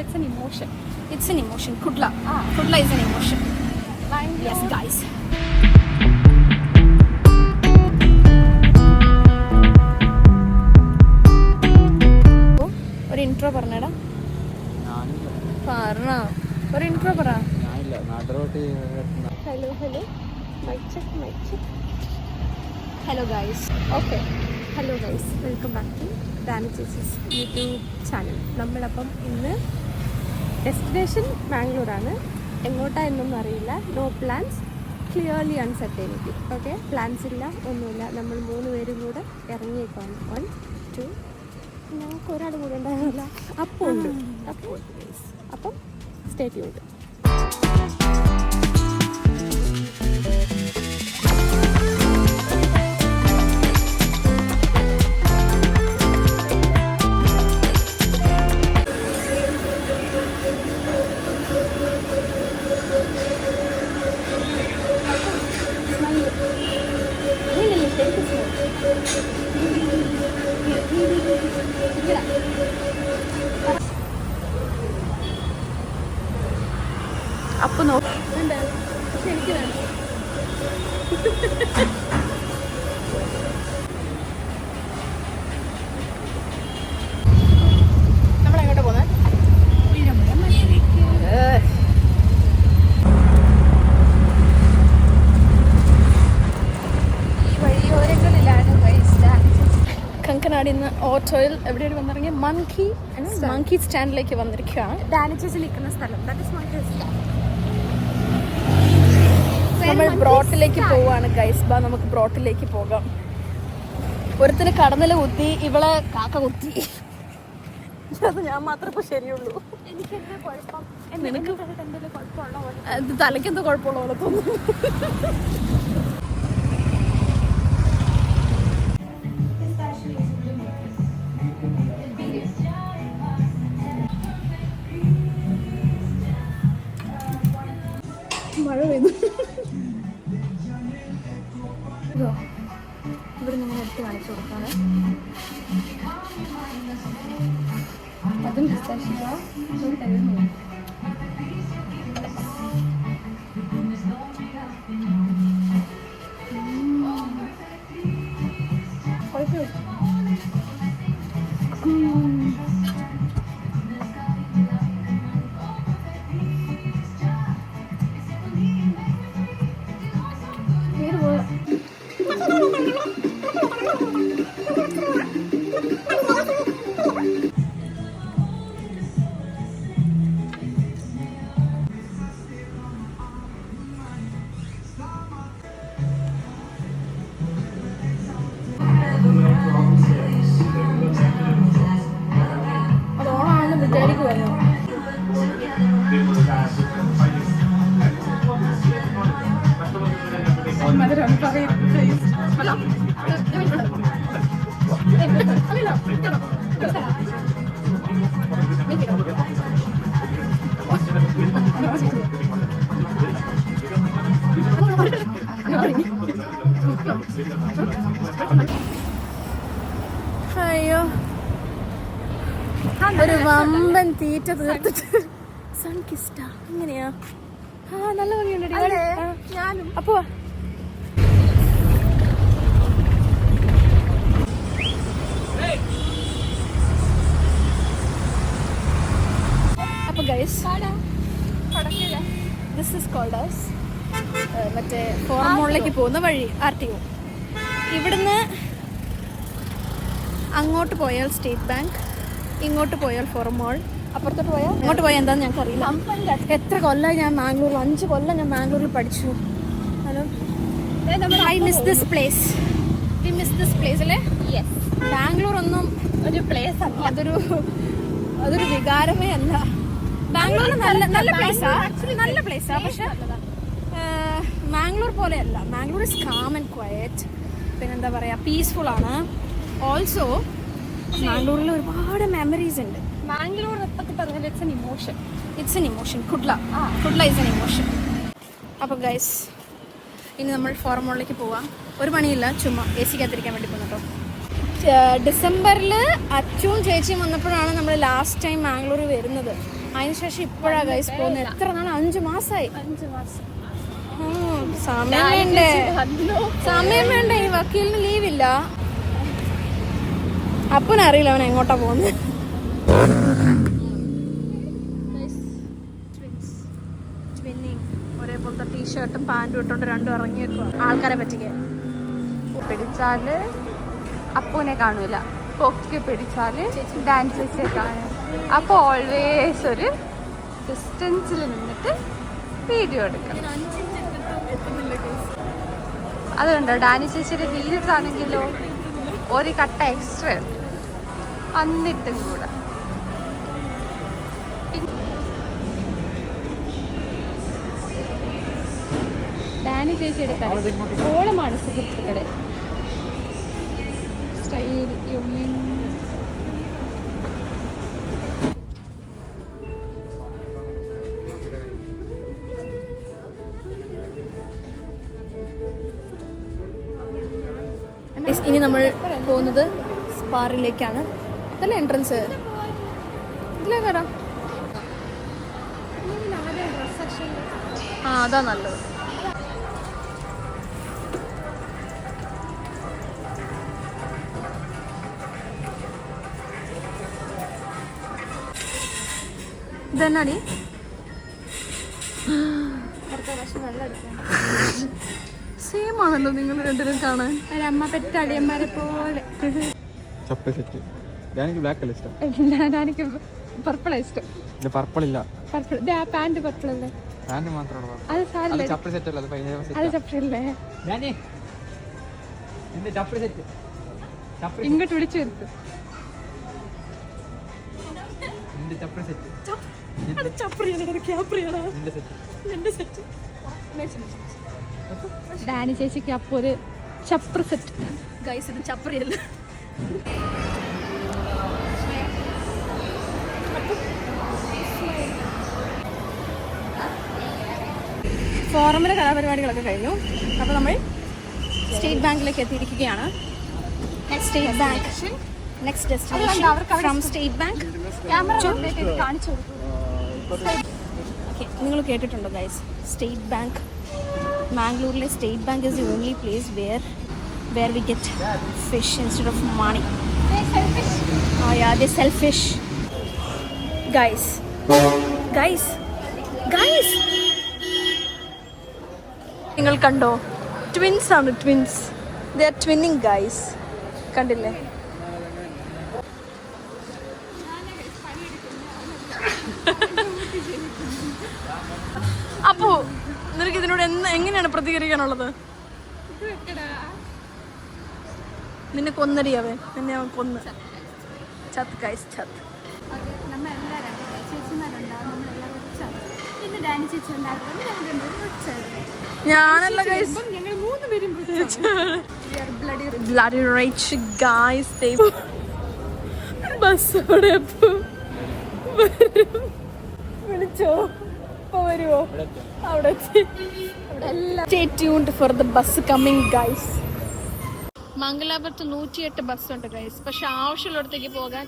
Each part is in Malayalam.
it's an emotion. It's an emotion. Kudla. Kudla is an emotion. Yes, guys. ഒരു ഇൻട്രോ പറഞ്ഞടാ. ഒരു ഇൻട്രോ പറ. Hello hello mic check. Hello guys. Okay, hello guys, welcome back to Dani ചേച്ചീസ് യൂട്യൂബ് ചാനൽ. നമ്മളപ്പം ഇന്ന് ഡെസ്റ്റിനേഷൻ ബാംഗ്ലൂരാണ്. എങ്ങോട്ടാ എന്നൊന്നും അറിയില്ല. No plans, clearly uncertainty. Okay, plans ഇല്ല, ഒന്നുമില്ല. നമ്മൾ 3 പേരും കൂടെ ഇറങ്ങിയേക്കാണ്. 1 2 ഞങ്ങൾക്ക് ഒരാൾ കൂടെ ഉണ്ടായിരുന്നില്ല. അപ്പോൾ ഉണ്ട്. അപ്പം സ്റ്റേ ട്യൂൺഡ്. അപ്പൊ നോക്കണ്ട, പക്ഷെ എനിക്ക് വേണം. നമ്മളെങ്ങോട്ടാ പോകുന്നത്? ഈ വഴിയോരങ്ങളിലാണ് കങ്കനാടിന്ന് ഓട്ടോയിൽ എവിടെയാണ് വന്നിറങ്ങിയ മങ്കി സ്റ്റാൻഡിലേക്ക് വന്നിരിക്കുകയാണ്. ഡാനിച്ചേച്ചി നിൽക്കുന്ന സ്ഥലം. നമ്മൾ ബ്രോട്ടിലേക്ക് പോവാണ് ഗൈസ്. ബാ, നമുക്ക് ബ്രോട്ടിലേക്ക് പോകാം. ഒരുത്തിന് കടന്നല് കുത്തി, ഇവളെ കാക്ക കുത്തി. അത് ഞാൻ മാത്രമേ ശരിയുള്ളൂ. നിനക്ക് തലയ്ക്കെന്തോ കുഴപ്പമുള്ള പോലെ തോന്നുന്നു. മഴ പെയ്തു. ഇവിടെ നിങ്ങൾ എടുത്ത് കാണിച്ചു കൊടുക്കാണ്. അതും അയ്യോ, ഒരു വമ്പൻ തീറ്റ തീർത്തിട്ട് സൺകിസ്റ്റ. എങ്ങനെയാ? നല്ല ഭംഗിയുണ്ട്. ഞാനും അപ്പോ guys, this is called as മറ്റേ ഫോർമോളിലേക്ക് പോകുന്ന വഴി, RTO. ഇവിടുന്ന് അങ്ങോട്ട് പോയാൽ സ്റ്റേറ്റ് ബാങ്ക്, ഇങ്ങോട്ട് പോയാൽ ഫോർമോൾ, അപ്പുറത്തോട്ട് പോയാൽ ഇങ്ങോട്ട് പോയാൽ എന്താണെന്ന് ഞങ്ങൾക്ക് അറിയില്ല. എത്ര കൊല്ലമായി ഞാൻ മാംഗ്ലൂരിൽ, 5 കൊല്ലം ഞാൻ മാംഗ്ലൂരിൽ പഠിച്ചു. Hello, I miss this place. We miss this place അല്ലേ? ബാംഗ്ലൂർ ഒന്നും ഒരു പ്ലേസ് അല്ല, അതൊരു വികാരമേ അല്ല. ബാംഗ്ലൂർ നല്ല പ്ലേസാ, പക്ഷെ മാംഗ്ലൂർ പോലെയല്ല. Mangalore is calm and quiet, പിന്നെന്താ പറയുക, പീസ്ഫുൾ ആണ്. ഓൾസോ മാംഗ്ലൂരിൽ ഒരുപാട് മെമ്മറീസ് ഉണ്ട്. മാംഗ്ലൂർ എന്നൊക്കെ പറഞ്ഞാൽ it's an emotion. Kudla is an emotion. അപ്പോൾ ഗൈസ്, ഇനി നമ്മൾ ഫോർമോളിലേക്ക് പോവാം. ഒരു പണിയില്ല, ചുമ്മാ AC കാത്തിരിക്കാൻ വേണ്ടി പോകുന്നു കേട്ടോ. ഡിസംബറിൽ അച്ചുവും ചേച്ചിയും വന്നപ്പോഴാണ് നമ്മൾ ലാസ്റ്റ് ടൈം മാംഗ്ലൂർ വരുന്നത്. അതിനുശേഷം ഇപ്പോഴാണ് ഗൈസ് പോകുന്നത്. എത്ര നാൾ? 5 മാസമായി. സമയം വേണ്ടേ? ഈ വക്കീലിന് ലീവില്ല. അപ്പനറിയില്ല അവൻ എങ്ങോട്ടാ പോകുന്നത്. ഒരേപോലത്തെ ടീഷർട്ടും പാൻറ്റും ഇട്ടോണ്ട് രണ്ടും ഇറങ്ങിയേക്കുക ആൾക്കാരെ പറ്റിക്കാൻ. പിടിച്ചാല് അപ്പൂനെ കാണൂല, പൊക്കി പിടിച്ചാല് ഡാൻസ് ചേച്ചിയെ കാണും. അപ്പോൾ ഓൾവേസ് ഒരു ഡിസ്റ്റൻസിൽ നിന്നിട്ട് വീഡിയോ എടുക്കണം. അതുകൊണ്ടോ ഡാനി ചേച്ചിയുടെ ഹീൽസ് ആണെങ്കിലോ ഒരു കട്ട എക്സ്ട്രാ എന്നിട്ടും കൂടെ. ഡാനി ചേച്ചിയുടെ ഓളമാണ് സുഹൃത്തുക്കളെ സ്റ്റൈൽ. ഇനി നമ്മൾ പോകുന്നത് സ്പാറിലേക്കാണ്. ഇതല്ലേ എൻട്രൻസ്? ഇതിലേ കയറാം. ആ അതാ നല്ലത്. ഇതെന്നാടി? സെയിം ആണല്ലോ നിങ്ങൾ രണ്ടുപേരും കാണാൻ. അമ്മ പെറ്റ അടിയന്മാരെ പോലെ. എനിക്ക് പർപ്പിളാ ഇഷ്ടം. പർപ്പിൾ ഇല്ല, പർപ്പിൾ. പാന്റ് പർപ്പിൾ അല്ലേ? പാന്റ് മാത്രമാണ്. അത് സാരമില്ല, ചപ്പൽ സെറ്റ് അല്ല, അത് ചപ്പലല്ലേ? ഇങ്ങോട്ട് വിളിച്ചു വരുത്തും. ഡാനി ചേച്ചിക്ക് അപ്പൊ ഒരു ചപ്ര സെറ്റ്. ഗൈസ് ഇത് ചപ്രിയല്ല. ഫോറമിലെ കലാപരിപാടികളൊക്കെ കഴിഞ്ഞു. അപ്പോൾ നമ്മൾ സ്റ്റേറ്റ് ബാങ്കിലേക്ക് എത്തിയിരിക്കുകയാണ്. State bank next destination from state bank. നിങ്ങൾ കേട്ടിട്ടുണ്ടോ ഗൈസ്? സ്റ്റേറ്റ് ബാങ്ക്, മാംഗ്ലൂരിലെ state bank is the only place where we get fish instead of money. Oh yeah, they sell fish. Guys. നിങ്ങൾ കണ്ടോ? ട്വിൻസ് ആണ്, twins. They are twinning guys. കണ്ടില്ലേ? അപ്പോ നിനക്ക് ഇതിനോട് എങ്ങനെയാണ് പ്രതികരിക്കാനുള്ളത്? നിന്നെ കൊന്നടിയാവേ, നിന്നെ അവൻ കൊന്ന് ചത്ത് ഗൈസ്, ചത്ത്. ഞാനല്ല guys, bloody rich guys. Bus അവിടെ വിളിച്ചോ? ഇപ്പൊ വരുമോ? അവിടെ stay tuned for the bus coming guys. മംഗലാപുരത്ത് 108 ബസ്സുണ്ട് ഗൈസ്. പക്ഷെ ആവശ്യമുള്ളിടത്തേക്ക് പോകാൻ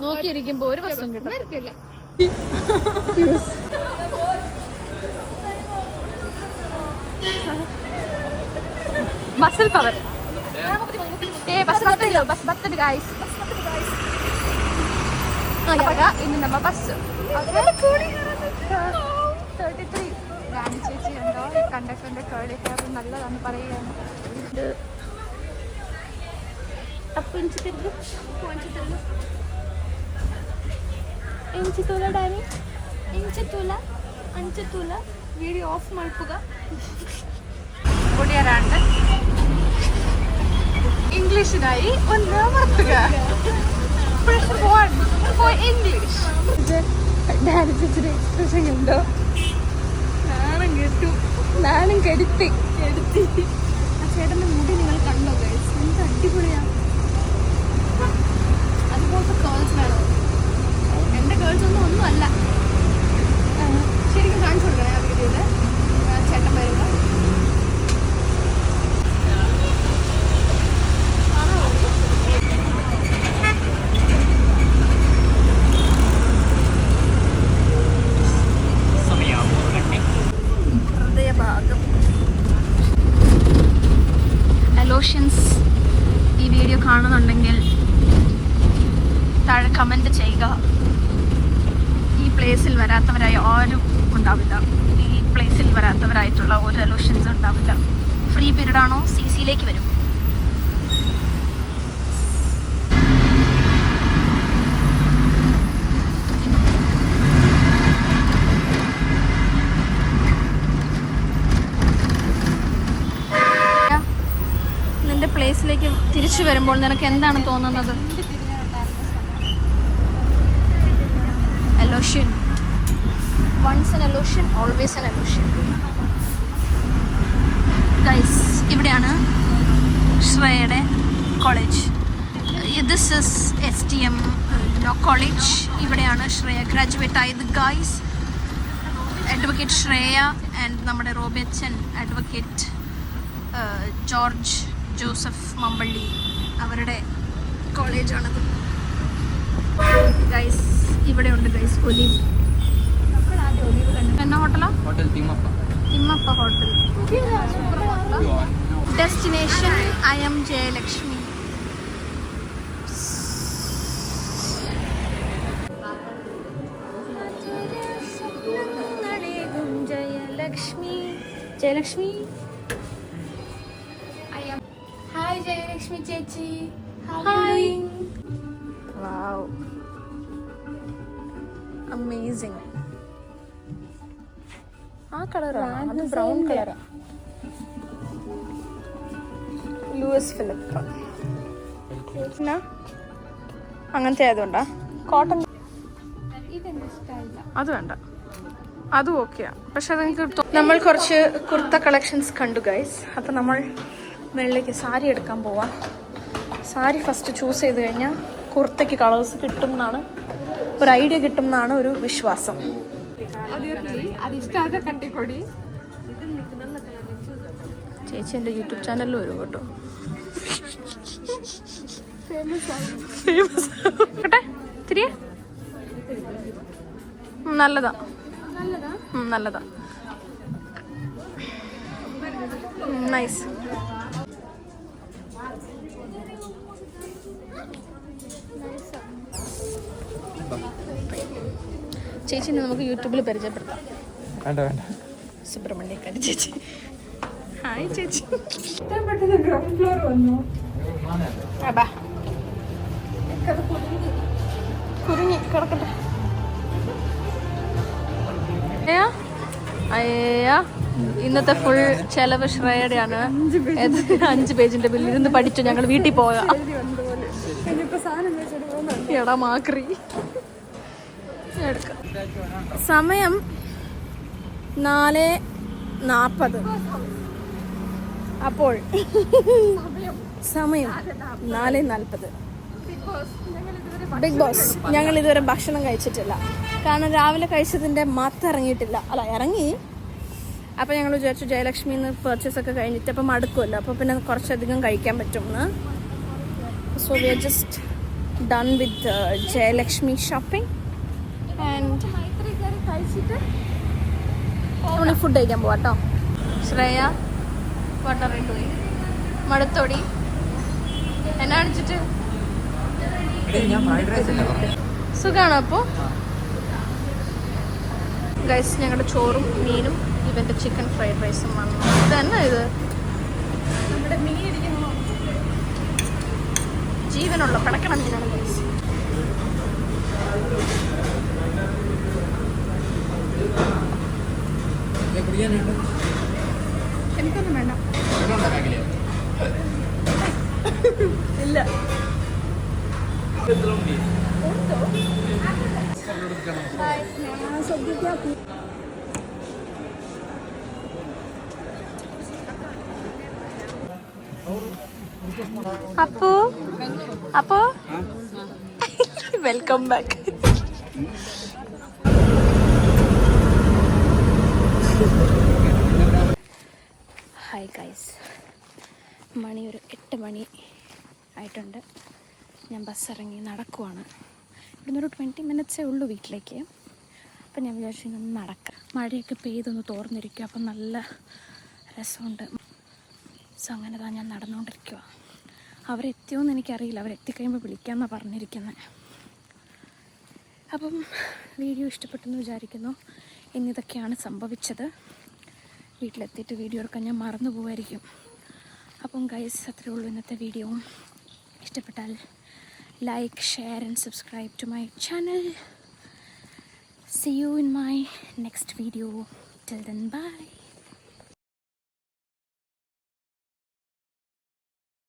നോക്കിയിരിക്കുമ്പോ ഒരു ബസ്സും കിട്ടില്ല. Muscle power. Bus guys. ഇന്ന് നമ്മ ബസ് 33. ഡാനി ചേച്ചി ഉണ്ടോ? ഈ കണ്ടക്ടറിന്റെ കേളി ഹെയർ നല്ലതാണെന്ന് പറയുകയാണ്. ಎಂಚಿತೂಲ ಡಾನಿ, ಎಂಚಿತೂಲ ಅಂಚಿತೂಲ വീഡിയോ ഓഫ് മൽപ്പുക. ഒടിയറാണ്ട് ഇംഗ്ലീഷിനായി ഒന്ന് അമർത്തുക. Press 1 for English. ഡാനി ചേച്ചിയുടെ എക്സ്പ്രഷൻ ഉണ്ടോ? നാണം കെട്ടു, നാണം കെടുത്തി. ആ ചേട്ടൻ്റെ മുടി നിങ്ങൾ കണ്ടോ ഗൈസ്? എന്ത് അടിപൊളിയാണ്. അതുപോലത്തെ കേൾസ് വേണം. എൻ്റെ കേൾസ് ഒന്നും അല്ല. ശരിക്കും കാണിച്ചു കൊടുക്കണേ ആ വീഡിയോയിൽ ചേട്ടൻ വരുമ്പോൾ. പ്ലേസിൽ വരാത്തവരായി ആരും ഉണ്ടാവില്ല. ഈ പ്ലേസിൽ വരാത്തവരായിട്ടുള്ള ഒരു അലോഷൻസ് ഉണ്ടാവില്ല. ഫ്രീ പീരീഡ് ആണോ CCയിലേക്ക് വരും. നിന്റെ പ്ലേസിലേക്ക് തിരിച്ചു വരുമ്പോൾ നിനക്ക് എന്താണ് തോന്നുന്നത്? Illusion. Once an illusion, always an illusion. Guys, ഇവിടെയാണ് ശ്രേയയുടെ college. This is STM Law College. ഇവിടെയാണ് ശ്രേയ ഗ്രാജുവേറ്റ് ആയത്. ഗൈസ്, അഡ്വക്കേറ്റ് ശ്രേയ ആൻഡ് നമ്മുടെ റോബേച്ചൻ അഡ്വക്കേറ്റ് ജോർജ് ജോസഫ് മമ്പള്ളി അവരുടെ കോളേജാണത്. ഗൈസ്, ഇവിടെ ഉണ്ട് ഗൈസ് ഒലിവ്. എന്നാ ഹോട്ടലാ? Hotel Thimmappa. Thimmappa hotel. Destination I am Jayalakshmi. Jayalakshmi Jayalakshmi hi Jayalakshmi ചേച്ചി. ഹായ്. Wow, amazing. ആ കളറാണ്, അത് ബ്രൗൺ കളറാ. ലൂയിസ് ഫിലിപ്പ് അങ്ങനത്തെ ആയതുകൊണ്ടാ. കോട്ടൺ അത് വേണ്ട, അതും ഓക്കെയാ. പക്ഷെ അതെനിക്ക് നമ്മൾ കുറച്ച് കുർത്ത കളക്ഷൻസ് കണ്ടു ഗൈസ്. അപ്പം നമ്മൾ വെള്ളയ്ക്ക് സാരി എടുക്കാൻ പോവാം. സാരി ഫസ്റ്റ് ചൂസ് ചെയ്ത് കഴിഞ്ഞാൽ കുർത്തയ്ക്ക് കളേഴ്സ് കിട്ടും എന്നാണ് ഒരു ഐഡിയ, കിട്ടും എന്നാണ് ഒരു വിശ്വാസം. ചേച്ചി എൻ്റെ യൂട്യൂബ് ചാനലിൽ വരും കേട്ടോ. തിരിയ നല്ലതാ, നല്ലതാ, നൈസ്. ചേച്ചിനെ നമുക്ക് യൂട്യൂബിൽ പരിചയപ്പെടുത്താം. വേണ്ട വേണ്ട. സുബ്രഹ്മണ്യക്കാരി ചേച്ചി. ഹായ് ചേച്ചി. ഗ്രൗണ്ട് ഫ്ലോർ വന്നു. കുരുങ്ങി കിടക്കട്ടെ. അയ്യാ, ഇന്നത്തെ ഫുൾ ചെലവ് ശ്രേയയുടെയാണ്. 5 പേജിന്റെ ബില്ല് ഇരുന്ന് പഠിച്ചു. ഞങ്ങൾ വീട്ടിൽ പോകാം. എടാ മാക്രി. സമയം 4:40. അപ്പോൾ സമയം 4:40. ബിഗ് ബോസ് ഞങ്ങൾ ഇതുവരെ ഭക്ഷണം കഴിച്ചിട്ടില്ല. കാരണം രാവിലെ കഴിച്ചതിൻ്റെ മത്ത് ഇറങ്ങിയിട്ടില്ല. അല്ല, ഇറങ്ങി. അപ്പോൾ ഞങ്ങൾ വിചാരിച്ചു ജയലക്ഷ്മിന്ന് പർച്ചേസ് ഒക്കെ കഴിഞ്ഞിട്ട് അപ്പം മടുക്കുമല്ലോ, അപ്പോൾ പിന്നെ കുറച്ചധികം കഴിക്കാൻ പറ്റുമെന്ന്. So we are just done with Jayalakshmi shopping and കഴിച്ചിട്ട് നമ്മൾ ഫുഡ് കഴിക്കാൻ പോവാം കേട്ടോ. ശ്രേയ വാട്ടർ പോയി മടുത്തോടി എന്നാ അടിച്ചിട്ട് സുഖാണോ? അപ്പോൾ ഗൈസ്, ഞങ്ങളുടെ ചോറും മീനും ഇവൻ്റെ ചിക്കൻ ഫ്രൈഡ് റൈസും വന്നു. ഇതന്നെ ഇത് നമ്മുടെ മീൻ ഇരിക്കുന്നു. ജീവനുള്ള പിടക്കണം മീനാണ് ഗൈസ്. എനിക്കൊന്നും വേണ്ട. ഇല്ല. അപ്പോ വെൽക്കം ബാക്ക്. ഹായ് ഗൈസ്, മണി ഒരു 8 മണി ആയിട്ടുണ്ട്. ഞാൻ ബസ് ഇറങ്ങി നടക്കുവാണ്. ഇവിടുന്ന് ഒരു 20 മിനിറ്റ്സേ ഉള്ളൂ വീട്ടിലേക്ക്. അപ്പം ഞാൻ വിചാരിച്ചു ഇന്ന് നടക്കാം. മഴയൊക്കെ പെയ്തൊന്ന് തോർന്നിരിക്കുക, അപ്പം നല്ല രസമുണ്ട്. സോ അങ്ങനെ തന്നെ ഞാൻ നടന്നുകൊണ്ടിരിക്കുക. അവരെത്തിയോന്ന് എനിക്കറിയില്ല. അവരെത്തിക്കഴിയുമ്പോൾ വിളിക്കാമെന്നാണ് പറഞ്ഞിരിക്കുന്നത്. അപ്പം വീഡിയോ ഇഷ്ടപ്പെട്ടെന്ന് വിചാരിക്കുന്നു. ഇന്നിതൊക്കെയാണ് സംഭവിച്ചത്. വീട്ടിലെത്തിയിട്ട് വീഡിയോ എടുക്കാൻ ഞാൻ മറന്നു പോവായിരിക്കും. അപ്പം ഗൈസ്, അത്രയേ ഉള്ളൂ ഇന്നത്തെ വീഡിയോ. ഇഷ്ടപ്പെട്ടാൽ like, share and subscribe to my channel. See you in my next video. Till then, bye.